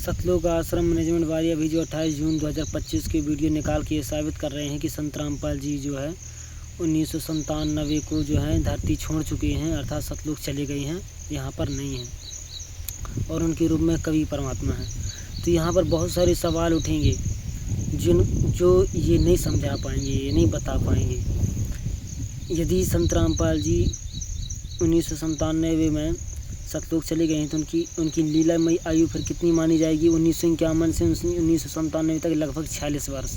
सतलोक आश्रम मैनेजमेंट वाले अभी जो 28 जून 2025 की वीडियो निकाल के ये साबित कर रहे हैं कि संत रामपाल जी जो है 1997 को जो है धरती छोड़ चुके हैं, अर्थात सतलोक चले गए हैं, यहाँ पर नहीं हैं और उनके रूप में कवि परमात्मा है। तो यहाँ पर बहुत सारे सवाल उठेंगे जो ये नहीं समझा पाएंगे, ये नहीं बता पाएंगे। यदि संत रामपाल जी 1997 में सतलोक चले गए हैं तो उनकी लीलामयी आयु फिर कितनी मानी जाएगी? 1951 से 1997 तक लगभग 46 वर्ष।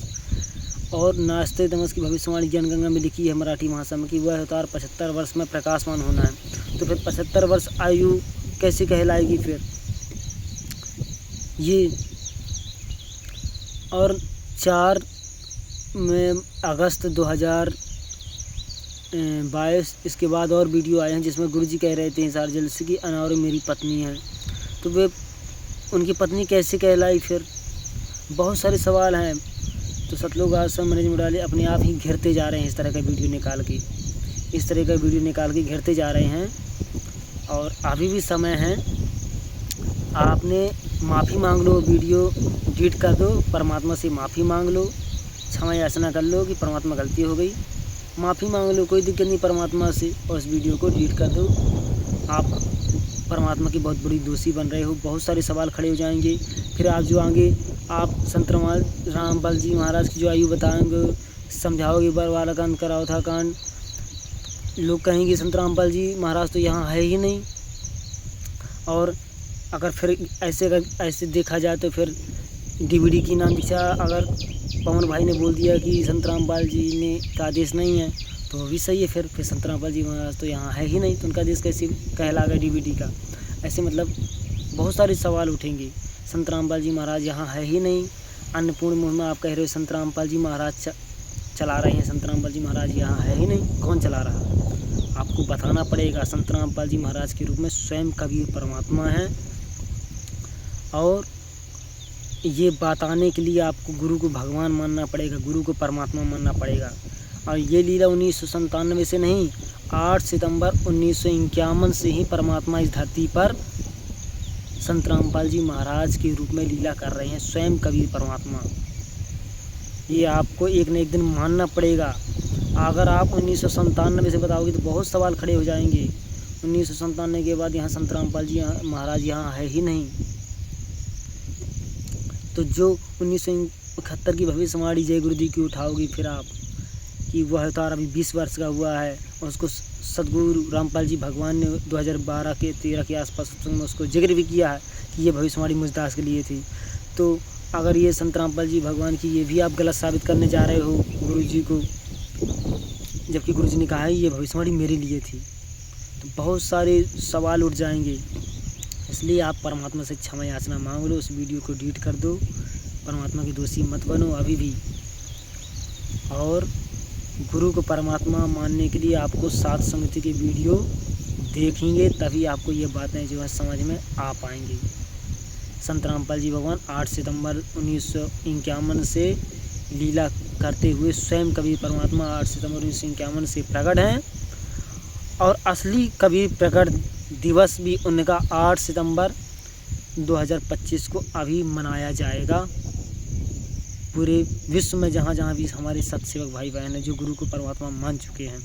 और नास्त्रोदमस की भविष्यवाणी ज्ञानगंगा में लिखी है मराठी भाषा में कि वह अवतार 75 वर्ष में प्रकाशमान होना है। तो फिर 75 वर्ष आयु कैसे कहलाएगी फिर ये? और 4 अगस्त 2022 इसके बाद और वीडियो आए हैं जिसमें गुरुजी कह रहे थे सार्जल से कि अनावरी मेरी पत्नी है, तो वे उनकी पत्नी कैसे कहलाई फिर? बहुत सारे सवाल हैं। तो सतलोक आश्रम मैनेजमेंट वाले अपने आप ही घिरते जा रहे हैं, इस तरह का वीडियो निकाल के घिरते जा रहे हैं। और अभी भी समय है, आपने माफ़ी मांग लो, वीडियो डिलीट कर दो, परमात्मा से माफ़ी मांग लो, क्षमा याचना कर लो कि परमात्मा गलती हो गई, माफ़ी मांग लो, कोई दिक्कत नहीं परमात्मा से, और इस वीडियो को डिलीट कर दो। आप परमात्मा की बहुत बड़ी दोषी बन रहे हो। बहुत सारे सवाल खड़े हो जाएंगे। फिर आप जो आगे आप संत रामपाल जी महाराज की जो आयु बताएंगे, समझाओगे बालकांड कराओ था कांड, लोग कहेंगे संत रामपाल जी महाराज तो यहाँ है ही नहीं। और अगर फिर ऐसे देखा जाए तो फिर DVD की नाम दीक्षा अगर पवन भाई ने बोल दिया कि संत रामपाल जी ने का आदेश नहीं है तो वो भी सही है। फिर संत रामपाल जी महाराज तो यहाँ है ही नहीं तो उनका आदेश कैसे कहलाएगा DVD का? ऐसे मतलब बहुत सारे सवाल उठेंगे। संत रामपाल जी महाराज यहाँ है ही नहीं, अन्नपूर्ण मुहिम में आप कह रहे हो संत रामपाल जी महाराज चला रहे हैं, संत रामपाल जी महाराज यहाँ है ही नहीं, कौन चला रहा है? आपको बताना पड़ेगा। संत रामपाल जी महाराज के रूप में स्वयं कबीर परमात्मा है और ये बताने के लिए आपको गुरु को भगवान मानना पड़ेगा, गुरु को परमात्मा मानना पड़ेगा। और ये लीला 1997 से नहीं, 8 सितंबर 1951 से ही परमात्मा इस धरती पर संत रामपाल जी महाराज के रूप में लीला कर रहे हैं, स्वयं कबीर परमात्मा। ये आपको एक न एक दिन मानना पड़ेगा। अगर आप 1997 से बताओगे तो बहुत सवाल खड़े हो जाएंगे। 1997 के बाद यहाँ संत रामपाल जी महाराज यहाँ है ही नहीं। तो जो 1971 की भविष्यवाणी जय गुरु जी की उठाओगी फिर आप कि वह अवतार अभी 20 वर्ष का हुआ है और उसको सदगुरु रामपाल जी भगवान ने 2012 के 13 के आसपास में उसको जिक्र भी किया है कि ये भविष्यवाणी मुझदास के लिए थी। तो अगर ये संत रामपाल जी भगवान की ये भी आप गलत साबित करने जा रहे हो गुरु जी को, जबकि गुरु जी ने कहा है ये भविष्यवाणी मेरे लिए थी, तो बहुत सारे सवाल उठ जाएंगे। इसलिए आप परमात्मा से क्षमा याचना मांग लो, उस वीडियो को डिलीट कर दो, परमात्मा के दोषी मत बनो अभी भी। और गुरु को परमात्मा मानने के लिए आपको सात समिति की वीडियो देखेंगे तभी आपको ये बातें जो है समझ में आ पाएंगी। संत रामपाल जी भगवान 8 सितंबर 1951 से लीला करते हुए स्वयं कबीर परमात्मा 8 सितंबर 1951 से प्रकट हैं और असली कबीर प्रकट दिवस भी उनका 8 सितंबर 2025 को अभी मनाया जाएगा। पूरे विश्व में जहाँ जहाँ भी हमारे सत्सेवक भाई बहन हैं जो गुरु को परमात्मा मान चुके हैं।